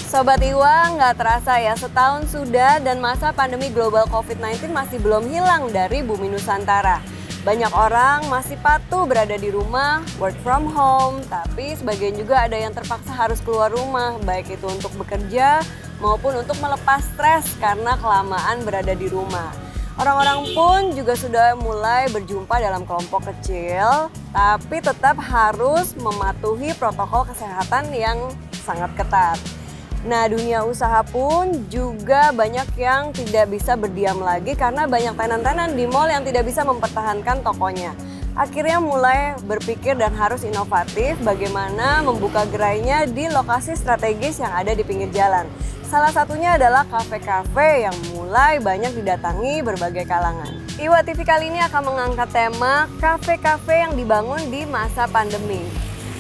Sobat Iwa, nggak terasa ya, setahun sudah dan masa pandemi global COVID-19 masih belum hilang dari bumi Nusantara. Banyak orang masih patuh berada di rumah, work from home, tapi sebagian juga ada yang terpaksa harus keluar rumah, baik itu untuk bekerja maupun untuk melepas stres karena kelamaan berada di rumah. Orang-orang pun juga sudah mulai berjumpa dalam kelompok kecil, tapi tetap harus mematuhi protokol kesehatan yang sangat ketat. Nah, dunia usaha pun juga banyak yang tidak bisa berdiam lagi karena banyak tenan-tenan di mall yang tidak bisa mempertahankan tokonya. Akhirnya mulai berpikir dan harus inovatif bagaimana membuka gerainya di lokasi strategis yang ada di pinggir jalan. Salah satunya adalah kafe-kafe yang mulai banyak didatangi berbagai kalangan. Iwa TV kali ini akan mengangkat tema kafe-kafe yang dibangun di masa pandemi.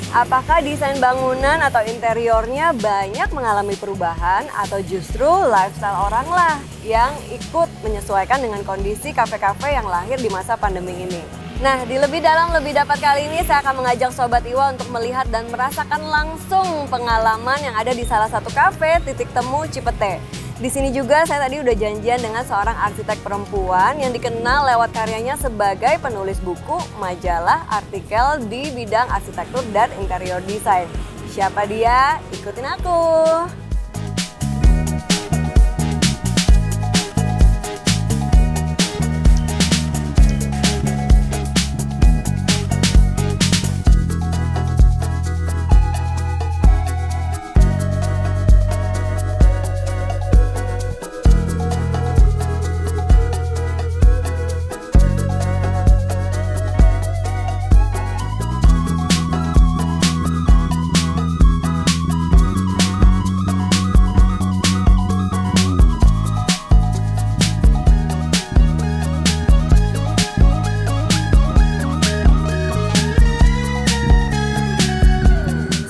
Apakah desain bangunan atau interiornya banyak mengalami perubahan atau justru lifestyle orang lah yang ikut menyesuaikan dengan kondisi kafe-kafe yang lahir di masa pandemi ini? Nah, di Lebih Dalam Lebih Dapat kali ini saya akan mengajak Sobat Iwa untuk melihat dan merasakan langsung pengalaman yang ada di salah satu kafe Titik Temu Cipete. Di sini juga saya tadi udah janjian dengan seorang arsitek perempuan yang dikenal lewat karyanya sebagai penulis buku, majalah, artikel di bidang arsitektur dan interior design. Siapa dia? Ikutin aku!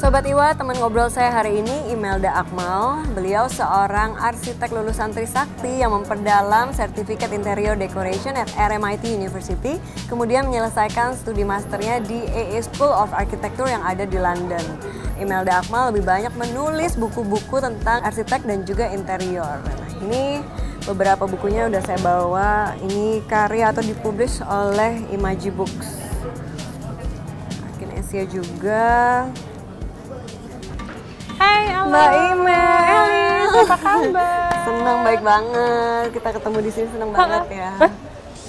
Sobat Iwa, teman ngobrol saya hari ini Imelda Akmal. Beliau seorang arsitek lulusan Trisakti yang memperdalam Certificate Interior Decoration at RMIT University, kemudian menyelesaikan studi masternya di AA School of Architecture yang ada di London. Imelda Akmal lebih banyak menulis buku-buku tentang arsitek dan juga interior. Nah, ini beberapa bukunya udah saya bawa. Ini karya atau dipublish oleh Imaji Books. Akin Asia juga. Hai, halo. Mbak Imel. Elis, apa kabar? Senang, baik banget. Kita ketemu di sini, senang banget ya.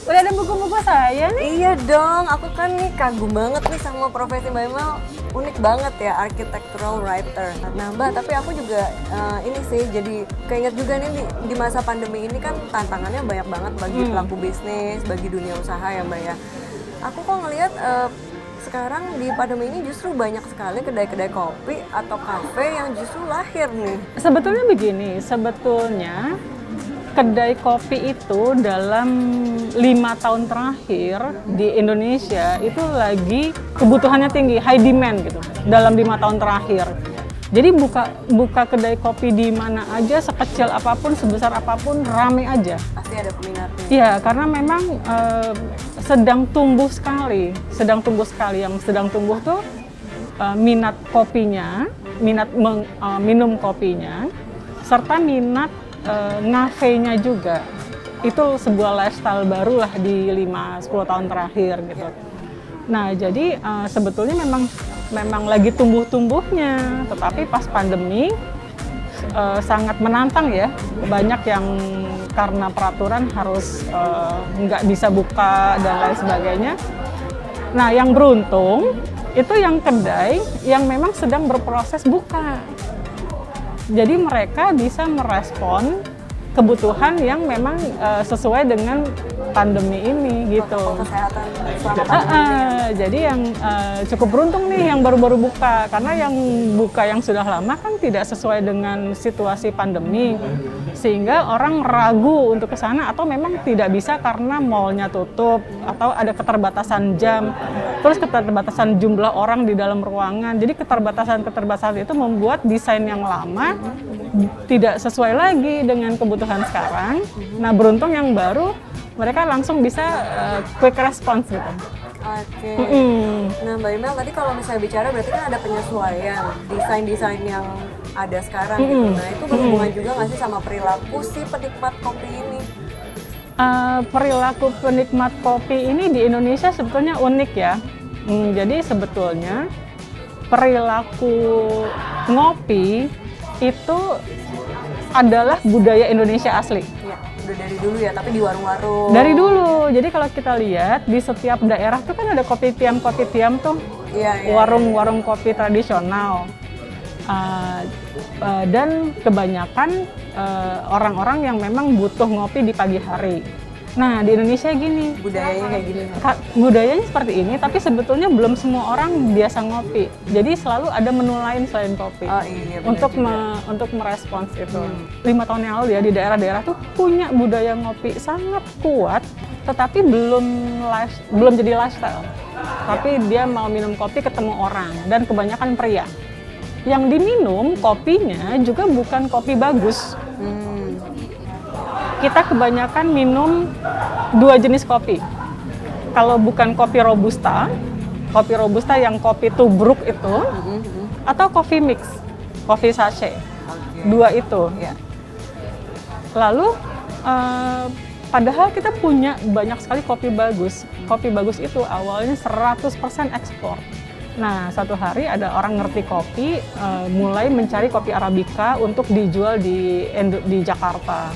Udah ada buku-buku saya nih? Iya dong, aku kan nih kagum banget nih sama profesi Mbak Imel. Unik banget ya, architectural writer. Nah Mbak, tapi aku juga ini sih jadi keinget juga nih di masa pandemi ini kan tantangannya banyak banget bagi pelaku bisnis, bagi dunia usaha ya Mbak ya. Aku kok ngelihat sekarang di pandemi ini justru banyak sekali kedai-kedai kopi atau kafe yang justru lahir nih. Sebetulnya begini, sebetulnya kedai kopi itu dalam 5 tahun terakhir di Indonesia itu lagi kebutuhannya tinggi, high demand gitu dalam 5 tahun terakhir. Jadi buka kedai kopi di mana aja, sekecil apapun, sebesar apapun, rame aja. Pasti ada peminatnya. Iya, karena memang sedang tumbuh sekali. Yang sedang tumbuh tuh minat kopinya, minat minum kopinya, serta minat ngafenya juga. Itu sebuah lifestyle baru lah di 5-10 tahun terakhir gitu. Nah, jadi sebetulnya memang lagi tumbuh-tumbuhnya, tetapi pas pandemi sangat menantang ya. Banyak yang karena peraturan harus nggak bisa buka dan lain sebagainya. Nah, yang beruntung itu yang kedai yang memang sedang berproses buka. Jadi mereka bisa merespon kebutuhan yang memang sesuai dengan pandemi ini gitu. Kesehatan selama pandemi. Jadi yang cukup beruntung nih yang baru-baru buka, karena yang buka yang sudah lama kan tidak sesuai dengan situasi pandemi, sehingga orang ragu untuk ke sana atau memang tidak bisa karena mallnya tutup atau ada keterbatasan jam, terus keterbatasan jumlah orang di dalam ruangan. Jadi keterbatasan itu membuat desain yang lama tidak sesuai lagi dengan kebutuhan sekarang. Nah, beruntung yang baru mereka langsung bisa quick response gitu. Oke. Nah Mbak Imel, tadi kalau misalnya bicara berarti kan ada penyesuaian desain-desain yang ada sekarang gitu. Nah itu berhubungan juga nggak sih sama perilaku si penikmat kopi ini? Perilaku penikmat kopi ini di Indonesia sebetulnya unik ya. Jadi sebetulnya perilaku ngopi itu adalah budaya Indonesia asli. Iya, udah dari dulu ya, tapi di warung-warung. Dari dulu. Jadi kalau kita lihat di setiap daerah tuh kan ada kopitiam tuh. Iya. Warung-warung kopi tradisional. Dan kebanyakan orang-orang yang memang butuh ngopi di pagi hari. Nah, di Indonesia gini. Budayanya kayak gini. Budayanya seperti ini, tapi sebetulnya belum semua orang biasa ngopi. Jadi selalu ada menu lain selain kopi. Oh iya, untuk merespons itu. 5 tahun yang lalu ya di daerah-daerah tuh punya budaya ngopi sangat kuat, tetapi belum jadi lifestyle. Tapi dia mau minum kopi ketemu orang dan kebanyakan pria. Yang diminum kopinya juga bukan kopi bagus. Kita kebanyakan minum 2 jenis kopi. Kalau bukan kopi robusta yang kopi tubruk itu, atau kopi mix, kopi sachet. Dua itu. Lalu padahal kita punya banyak sekali kopi bagus. Kopi bagus itu awalnya 100% ekspor. Nah, satu hari ada orang ngerti kopi, mulai mencari kopi Arabica untuk dijual di Jakarta.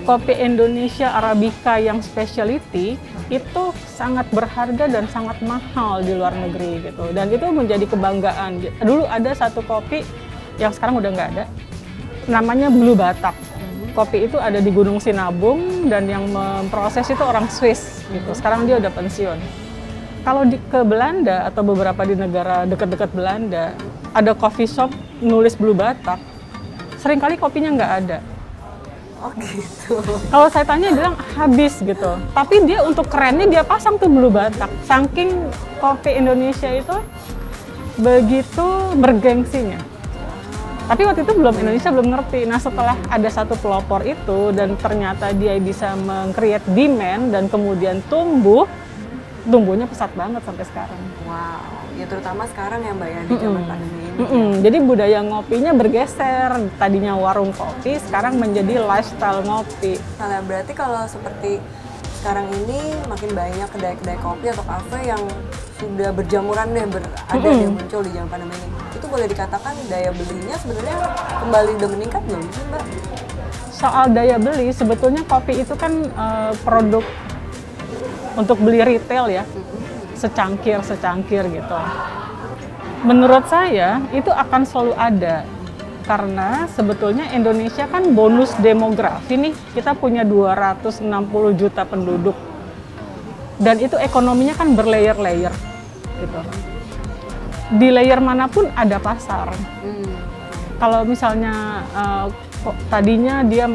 Kopi Indonesia Arabica yang specialty itu sangat berharga dan sangat mahal di luar negeri gitu. Dan itu menjadi kebanggaan. Dulu ada satu kopi yang sekarang udah nggak ada, namanya Blue Batak. Kopi itu ada di Gunung Sinabung dan yang memproses itu orang Swiss gitu. Sekarang dia udah pensiun. Kalau ke Belanda atau beberapa di negara dekat-dekat Belanda, ada coffee shop nulis Blue Batak, seringkali kopinya nggak ada. Oh gitu. Kalau saya tanya, dia bilang habis gitu. Tapi dia untuk kerennya dia pasang tuh Blue Batak. Saking kopi Indonesia itu begitu bergengsinya. Tapi waktu itu Indonesia belum ngerti. Nah setelah ada satu pelopor itu dan ternyata dia bisa meng-create demand dan kemudian tumbuhnya pesat banget sampai sekarang. Wow, ya terutama sekarang ya Mbak ya di zaman pandemi ini. Jadi budaya ngopinya bergeser, tadinya warung kopi sekarang menjadi lifestyle ngopi. Nah berarti kalau seperti sekarang ini makin banyak kedai-kedai kopi atau kafe yang sudah berjamuran deh, ada yang muncul di zaman pandemi ini. Itu boleh dikatakan daya belinya sebenarnya kembali udah meningkat belum sih Mbak? Soal daya beli, sebetulnya kopi itu kan produk untuk beli retail ya, secangkir gitu. Menurut saya itu akan selalu ada, karena sebetulnya Indonesia kan bonus demografi nih, kita punya 260 juta penduduk, dan itu ekonominya kan berlayer-layer gitu. Di layer manapun ada pasar. Kalau misalnya tadinya dia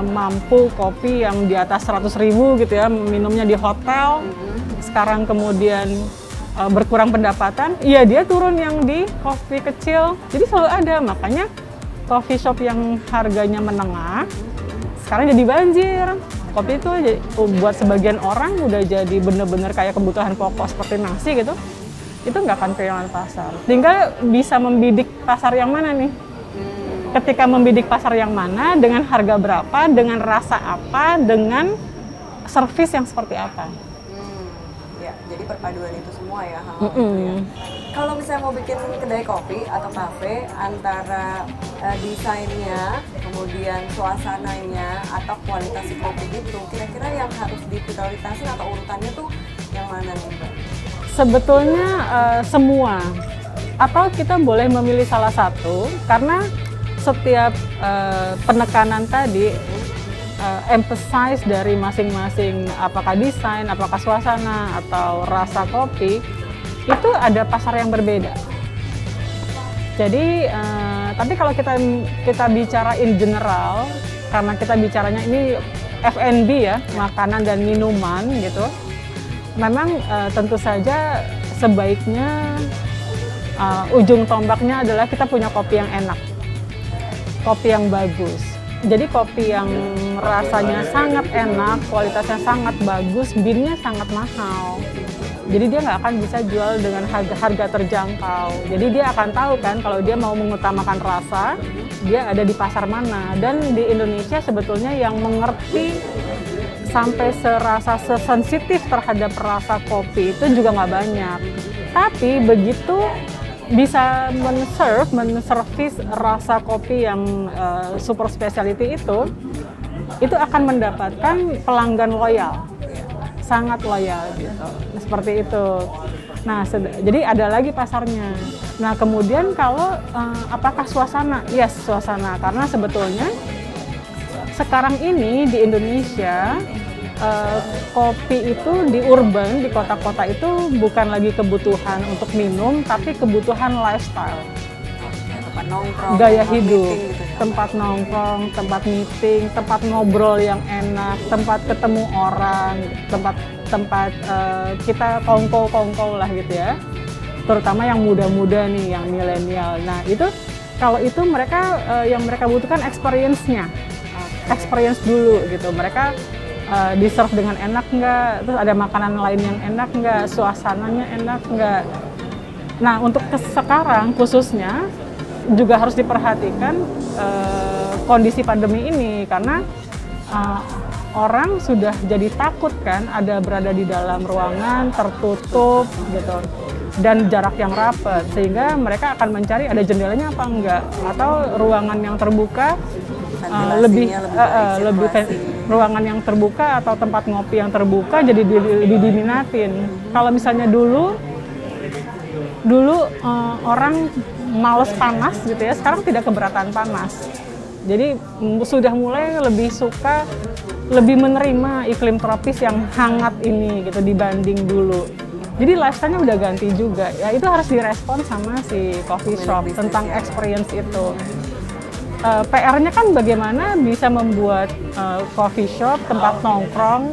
mampu kopi yang di atas 100.000 gitu ya, minumnya di hotel, sekarang kemudian berkurang pendapatan, iya dia turun yang di kopi kecil, jadi selalu ada. Makanya coffee shop yang harganya menengah sekarang jadi banjir. Kopi itu buat sebagian orang udah jadi bener-bener kayak kebutuhan pokok seperti nasi gitu, itu nggak akan kehilangan pasar. Tinggal bisa membidik pasar yang mana nih. Ketika membidik pasar yang mana, dengan harga berapa, dengan rasa apa, dengan servis yang seperti apa. Ya, jadi perpaduan itu semua ya hal itu ya. Kalau misalnya mau bikin kedai kopi atau kafe, antara desainnya, kemudian suasananya, atau kualitas si kopi itu, kira-kira yang harus diprioritasin atau urutannya tuh yang mana nih Mbak? Sebetulnya semua, atau kita boleh memilih salah satu, karena setiap penekanan tadi emphasize dari masing-masing, apakah desain, apakah suasana, atau rasa kopi, itu ada pasar yang berbeda. Jadi, tapi kalau kita bicara in general, karena kita bicaranya ini F&B ya, makanan dan minuman gitu, memang tentu saja sebaiknya ujung tombaknya adalah kita punya kopi yang enak. Kopi yang bagus. Jadi kopi yang rasanya sangat enak, kualitasnya sangat bagus, binnya sangat mahal. Jadi dia nggak akan bisa jual dengan harga terjangkau. Jadi dia akan tahu kan kalau dia mau mengutamakan rasa, dia ada di pasar mana. Dan di Indonesia sebetulnya yang mengerti sampai sesensitif terhadap rasa kopi itu juga nggak banyak. Tapi begitu bisa menservis rasa kopi yang super specialty itu akan mendapatkan pelanggan loyal, sangat loyal gitu, seperti itu. Nah, jadi ada lagi pasarnya. Nah, kemudian kalau apakah suasana? Yes, suasana, karena sebetulnya sekarang ini di Indonesia kopi itu di urban, di kota-kota itu bukan lagi kebutuhan untuk minum, tapi kebutuhan lifestyle. Tempat nongkrong, gaya hidup, gitu. tempat nongkrong, tempat meeting, tempat ngobrol yang enak, tempat ketemu orang, tempat kita kongko lah gitu ya. Terutama yang muda-muda nih, yang milenial. Nah itu kalau itu mereka yang mereka butuhkan experience-nya, experience dulu gitu. Mereka di-serve dengan enak nggak, terus ada makanan lain yang enak nggak, suasananya enak nggak. Nah untuk sekarang khususnya juga harus diperhatikan kondisi pandemi ini, karena orang sudah jadi takut kan ada berada di dalam ruangan tertutup gitu dan jarak yang rapat, sehingga mereka akan mencari ada jendelanya apa enggak, atau ruangan yang terbuka lebih ruangan yang terbuka atau tempat ngopi yang terbuka jadi lebih diminatin. Kalau misalnya dulu orang males panas gitu ya, sekarang tidak keberatan panas. Jadi sudah mulai lebih suka, lebih menerima iklim tropis yang hangat ini gitu dibanding dulu. Jadi lifestyle-nya udah ganti juga. Ya itu harus direspon sama si coffee shop tentang experience itu. PR-nya kan bagaimana bisa membuat coffee shop, tempat nongkrong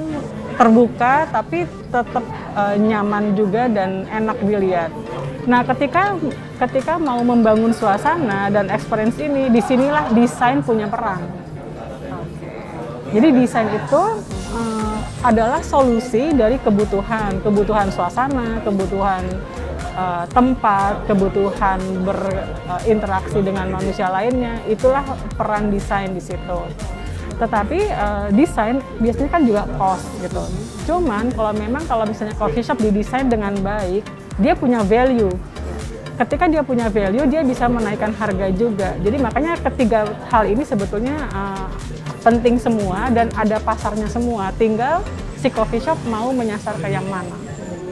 terbuka tapi tetap nyaman juga dan enak dilihat. Nah, ketika mau membangun suasana dan experience ini, disinilah desain punya peran. Jadi desain itu adalah solusi dari kebutuhan suasana, kebutuhan tempat, kebutuhan berinteraksi dengan manusia lainnya. Itulah peran desain di situ. Tetapi desain biasanya kan juga cost gitu. Cuman kalau misalnya coffee shop didesain dengan baik, dia punya value. Ketika dia punya value, dia bisa menaikkan harga juga. Jadi makanya ketiga hal ini sebetulnya penting semua dan ada pasarnya semua. Tinggal si coffee shop mau menyasar ke yang mana.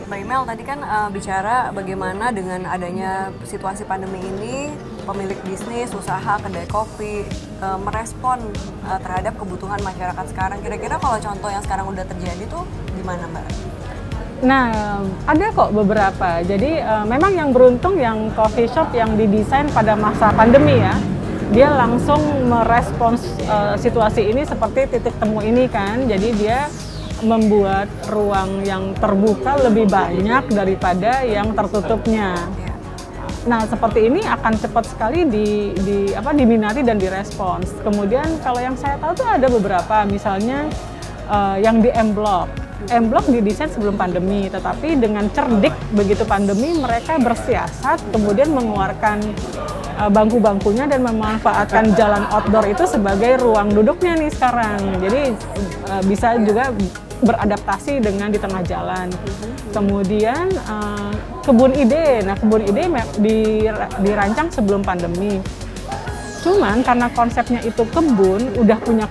Mbak Imel tadi kan bicara bagaimana dengan adanya situasi pandemi ini pemilik bisnis, usaha, kedai kopi merespon terhadap kebutuhan masyarakat sekarang. Kira-kira kalau contoh yang sekarang udah terjadi tuh gimana Mbak? Nah, ada kok beberapa. Jadi memang yang beruntung yang coffee shop yang didesain pada masa pandemi ya, dia langsung merespons situasi ini seperti titik temu ini kan. Jadi dia membuat ruang yang terbuka lebih banyak daripada yang tertutupnya. Nah, seperti ini akan cepat sekali diminati dan direspons. Kemudian kalau yang saya tahu tuh ada beberapa, misalnya yang di M-Block. M-Block didesain sebelum pandemi, tetapi dengan cerdik begitu pandemi mereka bersiasat, kemudian mengeluarkan bangku-bangkunya dan memanfaatkan jalan outdoor itu sebagai ruang duduknya nih sekarang. Jadi bisa juga beradaptasi dengan di tengah jalan. Kemudian Kebun Ide, nah Kebun Ide dirancang sebelum pandemi. Cuman karena konsepnya itu kebun, udah punya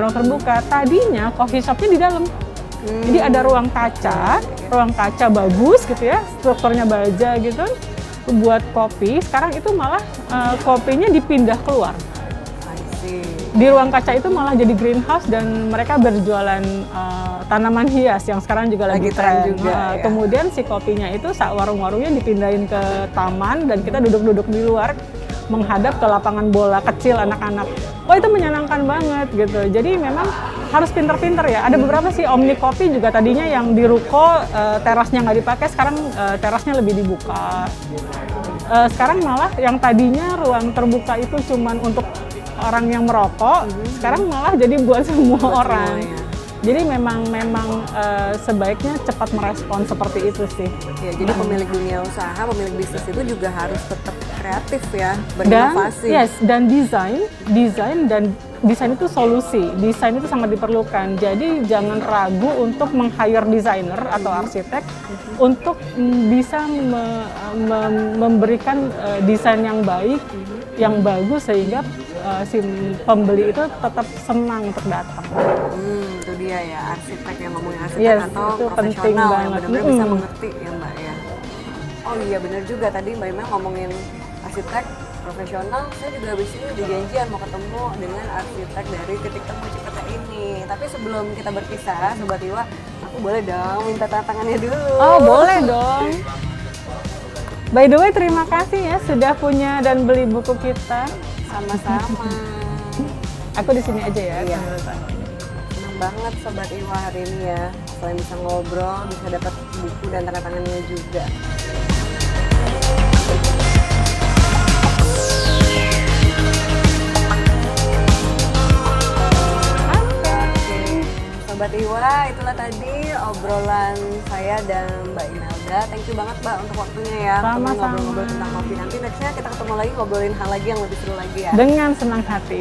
ruang terbuka, tadinya coffee shopnya di dalam. Jadi ada ruang kaca bagus gitu ya, strukturnya baja gitu, buat kopi. Sekarang itu malah kopinya dipindah keluar. Di ruang kaca itu malah jadi greenhouse dan mereka berjualan tanaman hias yang sekarang juga lagi tren juga. Ya. Kemudian si kopinya itu warung-warungnya dipindahin ke taman dan kita duduk-duduk di luar menghadap ke lapangan bola kecil anak-anak. Oh itu menyenangkan banget gitu. Jadi memang harus pinter-pinter ya. Ada beberapa sih Omni Coffee juga tadinya yang di ruko terasnya nggak dipakai, sekarang terasnya lebih dibuka. Sekarang malah yang tadinya ruang terbuka itu cuman untuk orang yang merokok, sekarang malah jadi buat semua orang. Jadi memang sebaiknya cepat merespon seperti itu sih. Ya, jadi pemilik dunia usaha, pemilik bisnis itu juga harus tetap kreatif ya, berinovasi. Dan desain itu solusi. Desain itu sangat diperlukan. Jadi jangan ragu untuk meng-hire desainer atau arsitek untuk bisa memberikan desain yang baik, yang bagus sehingga si pembeli itu tetap senang untuk datang. Itu dia ya, arsitek yang ngomongin arsitek atau itu profesional yang banget. benar-benar bisa mengerti ya Mbak ya. Oh iya benar juga, tadi Mbak Ima ngomongin arsitek profesional, saya juga habis ini udah janjian mau ketemu dengan arsitek dari Titik Temu Cipete ini. Tapi sebelum kita berpisah, Sobat Iwa, aku boleh dong minta tantangannya dulu. Oh boleh dong. By the way, terima kasih ya sudah punya dan beli buku kita. Sama-sama. Aku di sini aja ya. Iya. Senang banget Sobat Iwa hari ini ya. Selain bisa ngobrol, bisa dapat buku dan tanda tangannya juga. Sobat Iwa, itulah tadi obrolan saya dan Mbak Imelda. Thank you banget Mbak untuk waktunya ya. Sama-sama. Ngobrol-ngobrol tentang kopi. Nanti nextnya kita ketemu lagi, ngobrolin hal lagi yang lebih seru lagi ya. Dengan senang hati.